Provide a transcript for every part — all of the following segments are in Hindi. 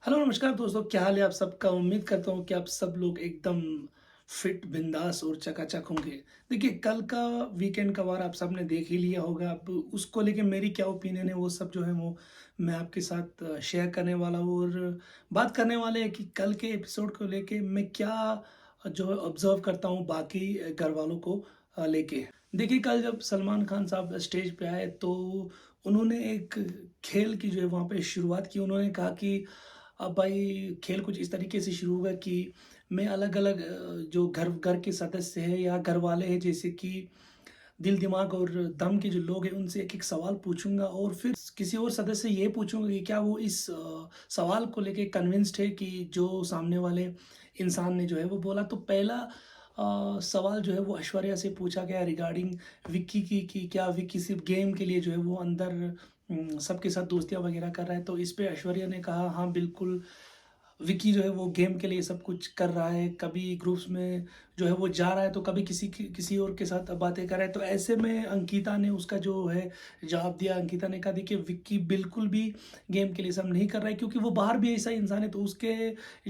हेलो नमस्कार दोस्तों, क्या हाल है आप सबका। उम्मीद करता हूँ कि आप सब लोग एकदम फिट, बिंदास और चकाचक होंगे। देखिए, कल का वीकेंड का वार आप सबने देख ही लिया होगा। अब उसको लेके मेरी क्या ओपिनियन है वो सब जो है वो मैं आपके साथ शेयर करने वाला हूँ। और बात करने वाले हैं कि कल के एपिसोड को लेके मैं क्या जो है ऑब्जर्व करता हूँ बाकी घर वालों को लेके। देखिए, कल जब सलमान खान साहब स्टेज पे आए तो उन्होंने एक खेल की जो है वहाँ पे शुरुआत की। उन्होंने कहा कि अब भाई खेल कुछ इस तरीके से शुरू होगा कि मैं अलग-अलग जो घर घर के सदस्य हैं या घर वाले हैं, जैसे कि दिल, दिमाग और दम के जो लोग हैं, उनसे एक-एक सवाल पूछूँगा और फिर किसी और सदस्य से ये पूछूँगा कि क्या वो इस सवाल को लेके कन्विंस्ड है कि जो सामने वाले इंसान ने जो है वो बोला। तो पहला सवाल जो है वो ऐश्वर्या से पूछा गया रिगार्डिंग विक्की की कि क्या विक्की सिर्फ़ गेम के लिए जो है वो अंदर सबके साथ दोस्तियाँ वगैरह कर रहा है। तो इस पे ऐश्वर्या ने कहा, हाँ, बिल्कुल, विकी जो है वो गेम के लिए सब कुछ कर रहा है। कभी ग्रुप्स में जो है वो जा रहा है तो कभी किसी और के साथ बातें कर रहा है। तो ऐसे में अंकिता ने उसका जो है जवाब दिया। अंकिता ने कहा, देखिए, विक्की बिल्कुल भी गेम के लिए सब नहीं कर रहा है, क्योंकि वो बाहर भी ऐसा इंसान है। तो उसके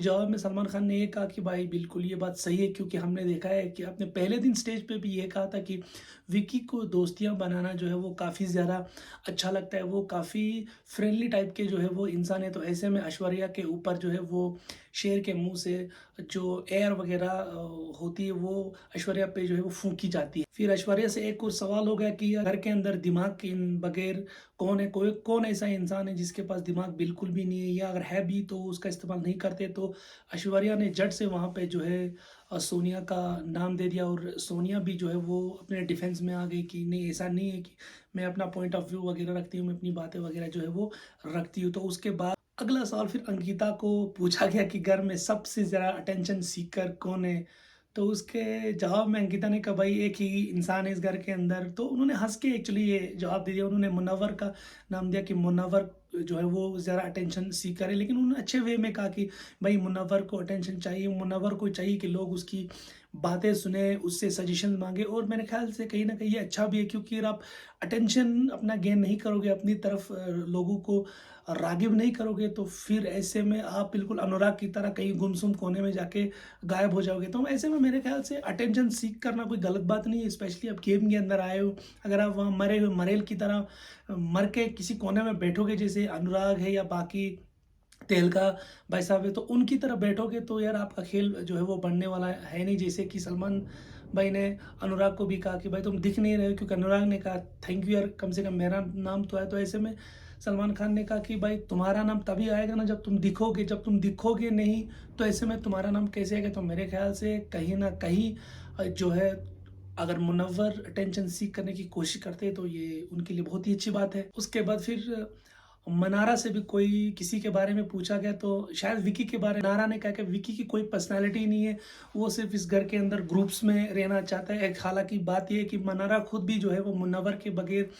जवाब में सलमान खान ने ये कहा कि भाई बिल्कुल ये बात सही है, क्योंकि हमने देखा है कि आपने पहले दिन स्टेज पे भी ये कहा था कि विक्की को दोस्तियाँ बनाना जो है वो काफ़ी ज़्यादा अच्छा लगता है। वो काफ़ी फ्रेंडली टाइप के जो है वो इंसान है। तो ऐसे में ऐश्वर्या के ऊपर जो है वो शेर के मुँह से जो एयर वग़ैरह होती है वो ऐश्वर्या पे जो है वो फूँकी जाती है। फिर ऐश्वर्या से एक और सवाल हो गया कि घर के अंदर दिमाग के बगैर कौन है, कोई कौन ऐसा इंसान है जिसके पास दिमाग बिल्कुल भी नहीं है, या अगर है भी तो उसका इस्तेमाल नहीं करते। तो ऐश्वर्या ने झट से वहाँ पे जो है सोनिया का नाम दे दिया, और सोनिया भी जो है वो अपने डिफेंस में आ गई कि नहीं, ऐसा नहीं है कि मैं अपना पॉइंट ऑफ व्यू वग़ैरह रखती हूँ, मैं अपनी बातें वग़ैरह जो है वो रखती हूँ। तो उसके बाद अगला सवाल फिर अंकिता को पूछा गया कि घर में सबसे ज़्यादा अटेंशन सीकर कौन है? तो उसके जवाब में अंकिता ने कहा, भाई एक ही इंसान है इस घर के अंदर। तो उन्होंने हँस के एक्चुअली ये जवाब दे दिया। उन्होंने मुनव्वर का नाम दिया कि मुनव्वर जो है वो ज़्यादा अटेंशन सीकर है। लेकिन उन्होंने अच्छे वे में कहा कि भाई मुनव्वर को अटेंशन चाहिए, मुनव्वर को चाहिए कि लोग उसकी बातें सुने, उससे सजेशन माँगे। और मेरे ख़्याल से कहीं न कहीं ये अच्छा भी है, क्योंकि अगर आप अटेंशन अपना गेन नहीं करोगे, अपनी तरफ लोगों को राग़िब नहीं करोगे, तो फिर ऐसे में आप बिल्कुल अनुराग की तरह कहीं गुमसुम कोने में जाके गायब हो जाओगे। तो ऐसे में मेरे ख़्याल से अटेंशन सीक करना कोई गलत बात नहीं है, स्पेशली आप गेम के अंदर आए हो। अगर आप वहाँ मरे हुए मरेल की तरह मर के किसी कोने में बैठोगे, जैसे अनुराग है या बाकी तेलका भाई साहब है, तो उनकी तरह बैठोगे तो यार आपका खेल जो है वो बनने वाला है नहीं। जैसे कि सलमान भाई ने अनुराग को भी कहा कि भाई तुम दिख नहीं रहे हो, क्योंकि अनुराग ने कहा थैंक यू यार, कम से कम मेरा नाम तो है। तो ऐसे में सलमान खान ने कहा कि भाई तुम्हारा नाम तभी आएगा ना जब तुम दिखोगे, जब तुम दिखोगे नहीं तो ऐसे में तुम्हारा नाम कैसे आएगा। तो मेरे ख्याल से कहीं ना कहीं जो है, अगर मुनव्वर अटेंशन सीख करने की कोशिश करते हैं तो ये उनके लिए बहुत ही अच्छी बात है। उसके बाद फिर मनारा से भी कोई किसी के बारे में पूछा गया, तो शायद विकी के बारे में मनारा ने कहा कि विकी की कोई पर्सनैलिटी नहीं है, वो सिर्फ़ इस घर के अंदर ग्रुप्स में रहना चाहता है। एक हालाँकि बात ये है कि मनारा खुद भी जो है वो मुनव्वर के बगैर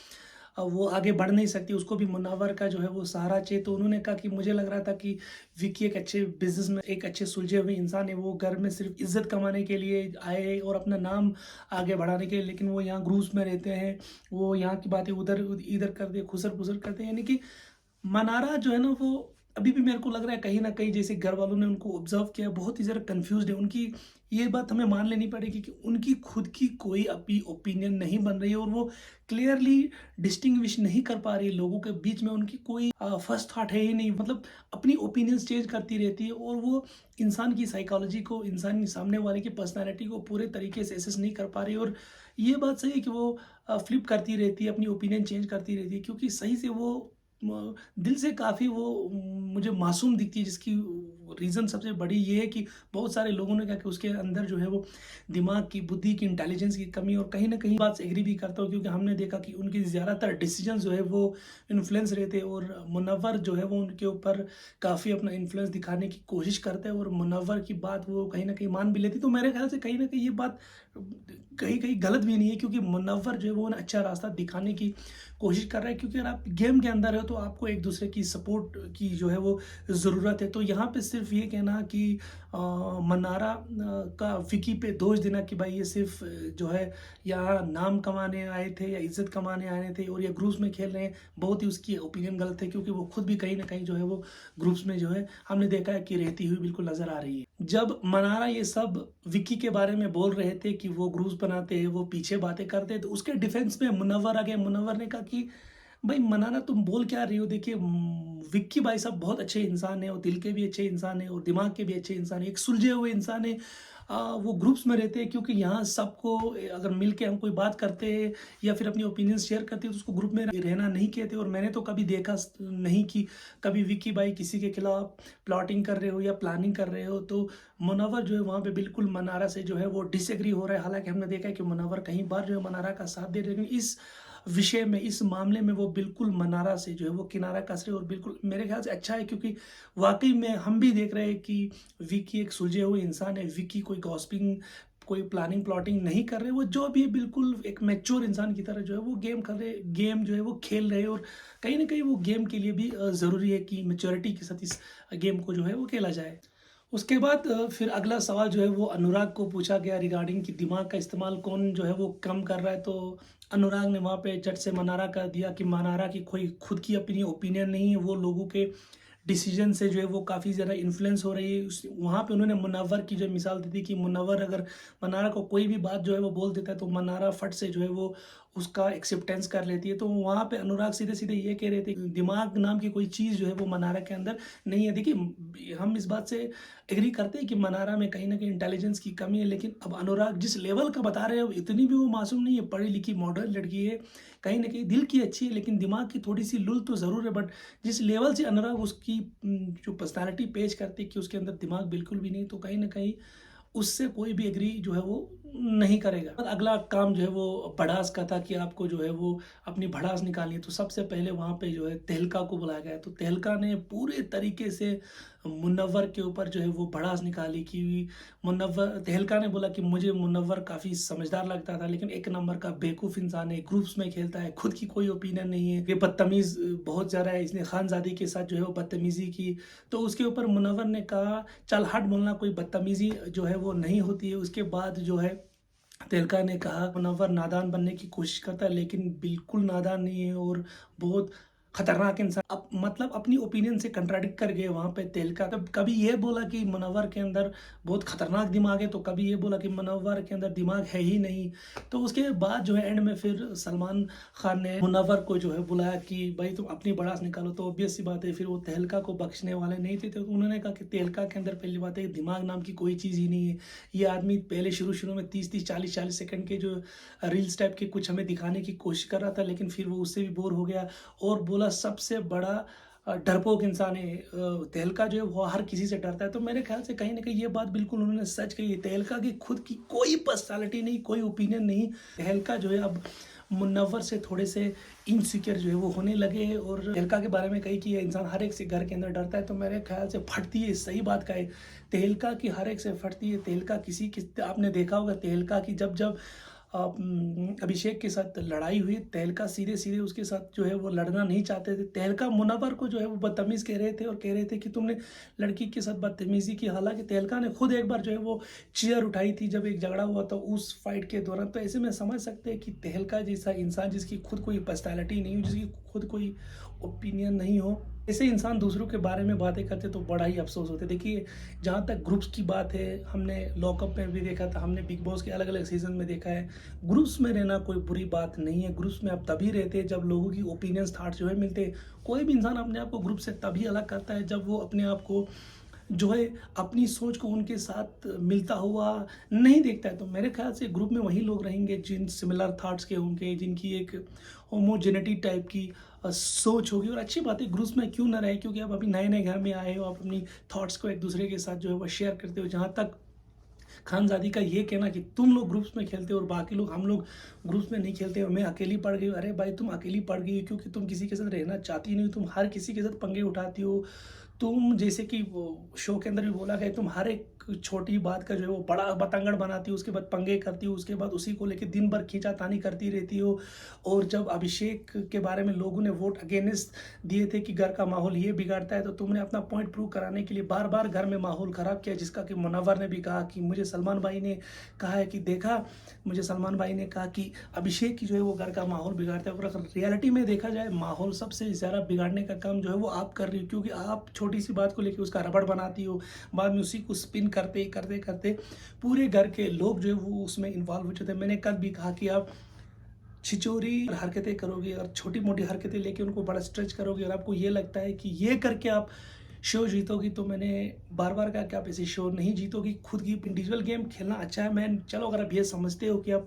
वो आगे बढ़ नहीं सकती, उसको भी मुनव्वर का जो है वो सहारा चाहिए। तो उन्होंने कहा कि मुझे लग रहा था कि विकी एक अच्छे बिज़नेसमैन, एक अच्छे सुलझे हुए इंसान है, वो घर में सिर्फ़ इज़्ज़त कमाने के लिए आए और अपना नाम आगे बढ़ाने के लिए, लेकिन वो यहाँ ग्रुप्स में रहते हैं, वो यहाँ की बातें उधर इधर करते, खुसर-फुसर करते हैं। यानी कि मनारा जो है ना वो अभी भी मेरे को लग रहा है कहीं न कहीं, जैसे घर वालों ने उनको ऑब्ज़र्व किया, बहुत ही ज़्यादा कन्फ्यूज़्ड है। उनकी ये बात हमें मान लेनी पड़ेगी कि उनकी खुद की कोई अपनी ओपिनियन नहीं बन रही है, और वो क्लियरली डिस्टिंग्विश नहीं कर पा रही है लोगों के बीच में। उनकी कोई फर्स्ट थॉट है ही नहीं, मतलब अपनी ओपिनियंस चेंज करती रहती है, और वो इंसान की साइकोलॉजी को, इंसान के सामने वाले की पर्सनैलिटी को पूरे तरीके से असेस नहीं कर पा रही है। और ये बात सही है कि वो फ्लिप करती रहती है, अपनी ओपिनियन चेंज करती रहती है, क्योंकि सही से वो दिल से काफ़ी वो मुझे मासूम दिखती है, जिसकी रीज़न सबसे बड़ी ये है कि बहुत सारे लोगों ने कहा कि उसके अंदर जो है वो दिमाग की, बुद्धि की, इंटेलिजेंस की कमी। और कहीं न कहीं बात से एग्री भी करता हूँ, क्योंकि हमने देखा कि उनके ज़्यादातर डिसीज़न जो है वो इन्फ्लुएंस रहते हैं, और मुनव्वर जो है वो उनके ऊपर काफ़ी अपना इन्फ्लुएंस दिखाने की कोशिश करते हैं, और मुनव्वर की बात वो कहीं न कहीं मान भी लेती। तो मेरे ख़्याल से कहीं न कहीं ये बात कहीं-कहीं गलत भी नहीं है, क्योंकि मुनव्वर जो है वो ना अच्छा रास्ता दिखाने की कोशिश कर रहा है, क्योंकि अगर आप गेम के अंदर हो तो आपको एक-दूसरे की सपोर्ट की जो है वो ज़रूरत है। तो यहाँ पे सिर्फ़ सिर्फ ये कहना कि मनारा का विकी पे दोष देना कि भाई ये सिर्फ जो है यहाँ नाम कमाने आए थे या इज्जत कमाने आए थे और ये ग्रुप्स में खेल रहे हैं, बहुत ही उसकी ओपिनियन गलत है, क्योंकि वो खुद भी कहीं ना कहीं जो है वो ग्रुप्स में जो है हमने देखा है कि रहती हुई बिल्कुल नजर आ रही है। जब मनारा ये सब विक्की के बारे में बोल रहे थे कि वो ग्रुप्स बनाते हैं, वो पीछे बातें करते हैं, तो उसके डिफेंस में मुनव्वर आ गया। मुनव्वर ने कहा कि भाई मनाना तुम बोल क्या रही हो, देखिए विक्की भाई साहब बहुत अच्छे इंसान है और दिल के भी अच्छे इंसान है और दिमाग के भी अच्छे इंसान है, एक सुलझे हुए इंसान है। वो ग्रुप्स में रहते हैं क्योंकि यहाँ सबको अगर मिल के हम कोई बात करते हैं या फिर अपनी ओपिनियंस शेयर करते हैं तो उसको ग्रुप में रहना नहीं कहते। और मैंने तो कभी देखा नहीं कि कभी विक्की भाई किसी के खिलाफ प्लॉटिंग कर रहे हो या प्लानिंग कर रहे हो। तो मुनव्वर जो है वहाँ पे बिल्कुल मनारा से जो है वो डिसएग्री हो रहा है। हालांकि हमने देखा है कि मुनव्वर कई बार जो है मनारा का साथ दे रहे हैं, लेकिन इस विषय में, इस मामले में वो बिल्कुल मनारा से जो है वो किनारा कस रहे और बिल्कुल मेरे ख्याल से अच्छा है, क्योंकि वाकई में हम भी देख रहे हैं कि विक्की एक सुलझे हुए इंसान है। विक्की कोई गॉसिपिंग, कोई प्लानिंग प्लॉटिंग नहीं कर रहे, वो जो भी बिल्कुल एक मैच्योर इंसान की तरह जो है वो गेम कर रहे, गेम जो है वो खेल रहे। और कहीं ना कहीं वो गेम के लिए भी ज़रूरी है कि मैच्योरिटी के साथ इस गेम को जो है वो खेला जाए। उसके बाद फिर अगला सवाल जो है वो अनुराग को पूछा गया रिगार्डिंग कि दिमाग का इस्तेमाल कौन जो है वो कम कर रहा है। तो अनुराग ने वहाँ पे झट से मनारा कर दिया कि मनारा की कोई खुद की अपनी ओपिनियन नहीं है, वो लोगों के डिसीजन से जो है वो काफ़ी ज़्यादा इन्फ्लुएंस हो रही है। वहाँ पे उन्होंने मुनव्वर की जो मिसाल दी थी कि मुनव्वर अगर मनारा को कोई भी बात जो है वो बोल देता है तो मनारा फट से जो है वो उसका एक्सेप्टेंस कर लेती है। तो वहाँ पे अनुराग सीधे सीधे ये कह रहे थे कि दिमाग नाम की कोई चीज़ जो है वो मनारा के अंदर नहीं है। देखिए हम इस बात से एग्री करते हैं कि मनारा में कहीं ना कहीं इंटेलिजेंस की कमी है, लेकिन अब अनुराग जिस लेवल का बता रहे हैं इतनी भी वो मासूम नहीं है, पढ़ी लिखी मॉडर्न लड़की है, कहीं ना कहीं दिल की अच्छी है, लेकिन दिमाग की थोड़ी सी लुल तो ज़रूर है। बट जिस लेवल से अनुराग उसकी जो पर्सनालिटी पेश करती है कि उसके अंदर दिमाग बिल्कुल भी नहीं, तो कहीं ना कहीं उससे कोई भी एग्री जो है वो नहीं करेगा। अगला काम जो है वो भड़ास का था कि आपको जो है वो अपनी भड़ास निकालनी है। तो सबसे पहले वहाँ पे जो है तहलका को बुलाया गया। तो तहलका ने पूरे तरीके से मुनव्वर के ऊपर जो है वो भड़ास निकाली कि मुनव्वर, तहलका ने बोला कि मुझे मुनव्वर काफ़ी समझदार लगता था, लेकिन एक नंबर का बेवकूफ़ इंसान है, ग्रुप्स में खेलता है, खुद की कोई ओपिनियन नहीं है, ये बदतमीज़ बहुत ज़्यादा है, इसने खानजादी के साथ जो है वो बदतमीज़ी की। तो उसके ऊपर मुनव्वर ने कहा चल हट बोलना कोई बदतमीज़ी जो है वो नहीं होती है। उसके बाद जो है तहलका ने कहा मुनव्वर नादान बनने की कोशिश करता है, लेकिन बिल्कुल नादान नहीं है और बहुत खतरनाक इंसान। अब मतलब अपनी ओपिनियन से कंट्राडिक्ट कर गए वहाँ पे तहलका। कभी ये बोला कि मुनव्वर के अंदर बहुत खतरनाक दिमाग है, तो कभी ये बोला कि मुनव्वर के अंदर दिमाग है ही नहीं। तो उसके बाद जो है एंड में फिर सलमान खान ने मुनव्वर को जो है बुलाया कि भाई तुम अपनी भड़ास निकालो। तो ऑब्वियस सी बात है फिर वो तहलका को बख्शने वाले नहीं थे। तो उन्होंने कहा कि तहलका के अंदर पहली बात है कि दिमाग नाम की कोई चीज़ ही नहीं है। ये आदमी पहले शुरू में 30-30 40-40 सेकंड के जो रील्स टाइप के कुछ हमें दिखाने की कोशिश कर रहा था, लेकिन फिर वो उससे भी बोर हो गया और बोला सबसे बड़ा डरपोक इंसान है तहलका जो है वो हर किसी से डरता है। तो मेरे ख्याल से कहीं ना कहीं ये बात बिल्कुल उन्होंने सच कही है। तहलका की खुद की कोई पर्सनालिटी नहीं, कोई ओपिनियन नहीं। तहलका जो है अब मुनव्वर से थोड़े से इनसिक्योर जो है वो होने लगे और तहलका के बारे में कही कि ये इंसान हर एक से घर के अंदर डरता है। तो मेरे ख्याल से फटती है, सही बात का है, तहलका की हर एक से फटती है। तहलका किसी आपने देखा होगा तहलका की जब जब अभिषेक के साथ लड़ाई हुई, तहलका सीधे सीधे उसके साथ जो है वो लड़ना नहीं चाहते थे। तहलका मुनव्वर को जो है वो बदतमीज़ कह रहे थे और कह रहे थे कि तुमने लड़की के साथ बदतमीज़ी की। हालांकि तहलका ने खुद एक बार जो है वो चेयर उठाई थी जब एक झगड़ा हुआ था उस फाइट के दौरान। तो ऐसे में समझ सकते हैं कि तहलका जैसा इंसान जिसकी खुद कोई पर्सनैलिटी नहीं हो, जिसकी खुद कोई ओपिनियन नहीं हो, ऐसे इंसान दूसरों के बारे में बातें करते तो बड़ा ही अफसोस होते। देखिए जहाँ तक ग्रुप्स की बात है, हमने लॉकअप में भी देखा था, हमने बिग बॉस के अलग अलग सीजन में देखा है, ग्रुप्स में रहना कोई बुरी बात नहीं है। ग्रुप्स में आप तभी रहते हैं जब लोगों की ओपिनियंस थाट्स जो है मिलते हैं। कोई भी इंसान अपने आप को ग्रुप से तभी अलग करता है जब वो अपने आप को जो है अपनी सोच को उनके साथ मिलता हुआ नहीं देखता है। तो मेरे ख्याल से ग्रुप में वही लोग रहेंगे जिन सिमिलर थाट्स के होंगे, जिनकी एक होमोजेनिटी टाइप की सोच होगी। और अच्छी बात है ग्रुप्स में क्यों ना रहे, क्योंकि आप अभी नए नए घर में आए हो, आप अपनी थॉट्स को एक दूसरे के साथ जो है वो शेयर करते हो। जहाँ तक खानजादी का ये कहना कि तुम लोग ग्रुप्स में खेलते हो और बाकी लोग, हम लोग ग्रुप्स में नहीं खेलते हो, मैं अकेली पड़ गई हूँ। अरे भाई तुम अकेली पड़ गई हो क्योंकि तुम किसी के साथ रहना चाहती नहीं, तुम हर किसी के साथ पंगे उठाती हो। तुम जैसे कि वो शो के अंदर भी बोला गया, तुम हर एक छोटी बात का जो है वो बड़ा बतंगड़ बनाती हो, उसके बाद पंगे करती हो, उसके बाद उसी को लेके दिन भर खींचातानी करती रहती हो। और जब अभिषेक के बारे में लोगों ने वोट अगेंस्ट दिए थे कि घर का माहौल ये बिगाड़ता है, तो तुमने अपना पॉइंट प्रूव कराने के लिए बार बार घर में माहौल ख़राब किया, जिसका कि मुनव्वर ने भी कहा कि मुझे सलमान भाई ने कहा है कि देखा, मुझे सलमान भाई ने कहा कि अभिषेक की जो है वो घर का माहौल बिगाड़ता है। और अगर रियलिटी में देखा जाए, माहौल सबसे ज़्यादा बिगाड़ने का काम जो है वो आप कर रही हो, क्योंकि आप छोटी सी बात को लेकर उसका रबड़ बनाती हो, बाद में उसी को स्पिन करते करते करते पूरे घर के लोग जो है वो उसमें इन्वॉल्व हो जाते हैं। मैंने कल भी कहा कि आप छिचोरी हरकतें करोगे और छोटी मोटी हरकतें लेके उनको बड़ा स्ट्रेच करोगे और आपको ये लगता है कि ये करके आप शो जीतोगी, तो मैंने बार बार कहा कि आप ऐसे शो नहीं जीतोगी। खुद की इंडिविजुअल गेम खेलना अच्छा है, मैं चलो अगर आप ये समझते हो कि आप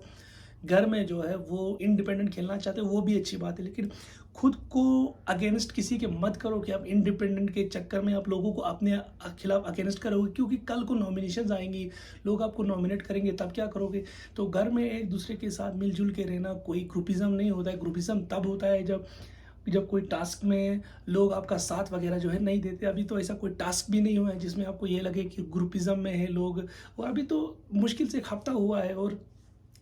घर में जो है वो इंडिपेंडेंट खेलना चाहते हो, वो भी अच्छी बात है, लेकिन खुद को अगेंस्ट किसी के मत करो कि आप इंडिपेंडेंट के चक्कर में आप लोगों को अपने खिलाफ अगेंस्ट करोगे, क्योंकि कल को नॉमिनेशंस आएंगी, लोग आपको नॉमिनेट करेंगे, तब क्या करोगे। तो घर में एक दूसरे के साथ मिलजुल के रहना, कोई ग्रुपिज्म नहीं होता है। ग्रुपिज्म तब होता है जब कोई टास्क में लोग आपका साथ वगैरह जो है नहीं देते। अभी तो ऐसा कोई टास्क भी नहीं हुआ है जिसमें आपको ये लगे कि ग्रुपिज्म में है लोग, और अभी तो मुश्किल से एक हफ्ता हुआ है और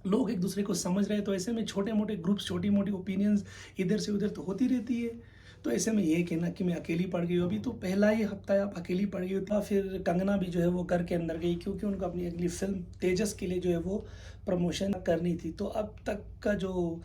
लोग एक दूसरे को समझ रहे हैं। तो ऐसे में छोटे मोटे ग्रुप्स, छोटी मोटी ओपिनियंस इधर से उधर तो होती रहती है। तो ऐसे में ये कहना कि मैं अकेली पड़ गई हूँ, अभी तो पहला ही हफ्ता है आप अकेली पड़ गई हो। फिर कंगना भी जो है वो घर के अंदर गई, क्योंकि उनको अपनी अगली फिल्म तेजस के लिए जो है वो प्रमोशन करनी थी। तो अब तक का जो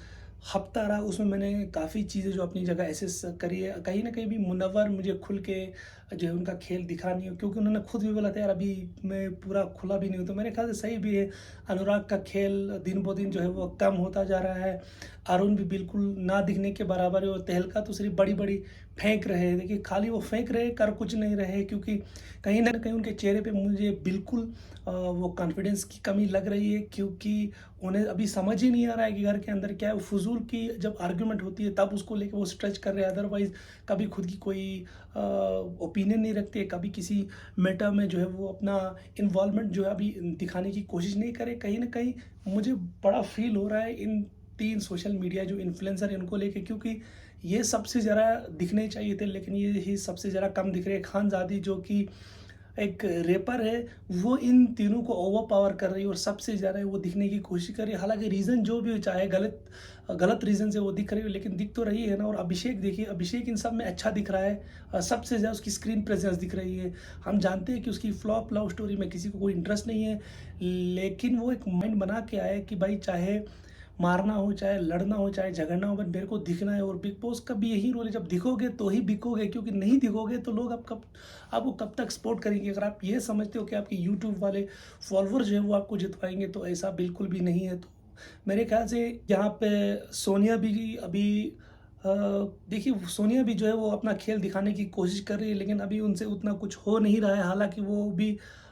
हफ्ता रहा उसमें मैंने काफ़ी चीज़ें जो अपनी जगह एसेस करी है। कहीं ना कहीं भी मुनव्वर मुझे खुल के जो है उनका खेल दिखा नहीं हो, क्योंकि उन्होंने खुद भी बोला था यार अभी मैं पूरा खुला भी नहीं हूँ। तो मेरे ख्याल से सही भी है, अनुराग का खेल दिन ब दिन जो है वो कम होता जा रहा है। अरुण भी बिल्कुल ना दिखने के बराबर है, और तहलका तो सिर्फ बड़ी बड़ी फेंक रहे हैं। देखिए खाली वो फेंक रहे, कर कुछ नहीं रहे, क्योंकि कहीं ना कहीं उनके चेहरे पे मुझे बिल्कुल वो कॉन्फिडेंस की कमी लग रही है, क्योंकि उन्हें अभी समझ ही नहीं आ रहा है कि घर के अंदर क्या है। वो फजूल की जब आर्गुमेंट होती है तब उसको लेकर वो स्ट्रेच कर रहे हैं, अदरवाइज कभी खुद की कोई ओपिनियन नहीं रखते, कभी किसी मैटर में जो है वो अपना इन्वॉल्वमेंट जो है अभी दिखाने की कोशिश नहीं करे। कहीं ना कहीं मुझे बड़ा फील हो रहा है इन 3 सोशल मीडिया जो इन्फ्लुएंसर इनको लेके, क्योंकि ये सबसे ज़्यादा दिखने चाहिए थे, लेकिन ये ही सबसे ज़्यादा कम दिख रहे हैं। खानजादी जो कि एक रैपर है, वो इन तीनों को ओवर पावर कर रही है और सबसे ज़्यादा वो दिखने की कोशिश कर रही है। हालांकि रीज़न जो भी हो, चाहे गलत गलत रीज़न से वो दिख रही है, लेकिन दिख तो रही है ना। और अभिषेक देखिए, अभिषेक इन सब में अच्छा दिख रहा है, सबसे ज़्यादा उसकी स्क्रीन प्रेजेंस दिख रही है। हम जानते हैं कि उसकी फ्लॉप लव स्टोरी में किसी को कोई इंटरेस्ट नहीं है, लेकिन वो एक माइंड बना के आया कि भाई चाहे मारना हो, चाहे लड़ना हो, चाहे झगड़ना हो, बट मेरे को दिखना है। और बिग बॉस का भी यही रोल है, जब दिखोगे तो ही बिकोगे, क्योंकि नहीं दिखोगे तो लोग आपको कब तक सपोर्ट करेंगे। अगर आप ये समझते हो कि आपके यूट्यूब वाले फॉलोअर जो है वो आपको जितवाएंगे, तो ऐसा बिल्कुल भी नहीं है। तो मेरे ख्याल से यहाँ पे सोनिया भी अभी देखिए, सोनिया भी जो है वो अपना खेल दिखाने की कोशिश कर रही है, लेकिन अभी उनसे उतना कुछ हो नहीं रहा है। हालांकि वो भी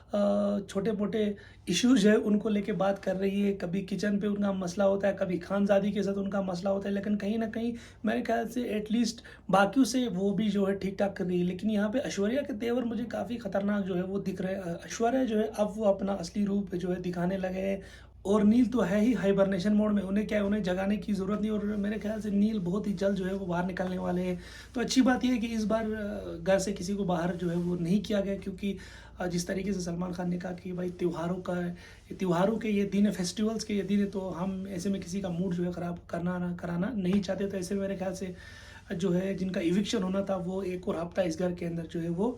छोटे मोटे इश्यूज है उनको लेके बात कर रही है, कभी किचन पे उनका मसला होता है, कभी खानजादी के साथ उनका मसला होता है, लेकिन कहीं ना कहीं मेरे ख्याल से एटलीस्ट बाकियों से वो भी जो है ठीक ठाक कर रही है। लेकिन यहाँ पे ऐश्वर्या के तेवर मुझे काफ़ी खतरनाक जो है वो दिख रहे हैं। ऐश्वर्या जो है अब वो अपना असली रूप जो है दिखाने लगे हैं, और नील तो है ही हाइबरनेशन मोड में, उन्हें क्या है, उन्हें जगाने की ज़रूरत नहीं। और मेरे ख्याल से नील बहुत ही जल्द जो है वो बाहर निकलने वाले हैं। तो अच्छी बात यह है कि इस बार घर से किसी को बाहर जो है वो नहीं किया गया, क्योंकि जिस तरीके से सलमान खान ने कहा कि भाई त्योहारों के ये दिन है, फेस्टिवल्स के ये दिन है, तो हम ऐसे में किसी का मूड जो है ख़राब कराना नहीं चाहते। तो ऐसे में मेरे ख्याल से जो है जिनका इविक्शन होना था वो एक और हफ्ता इस घर के अंदर जो है वो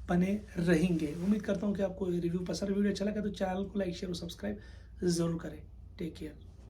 बने रहेंगे। उम्मीद करता हूँ कि आपको रिव्यू पसंद, वीडियो अच्छा लगा तो चैनल को लाइक शेयर और सब्सक्राइब ज़रूर करें। Take care.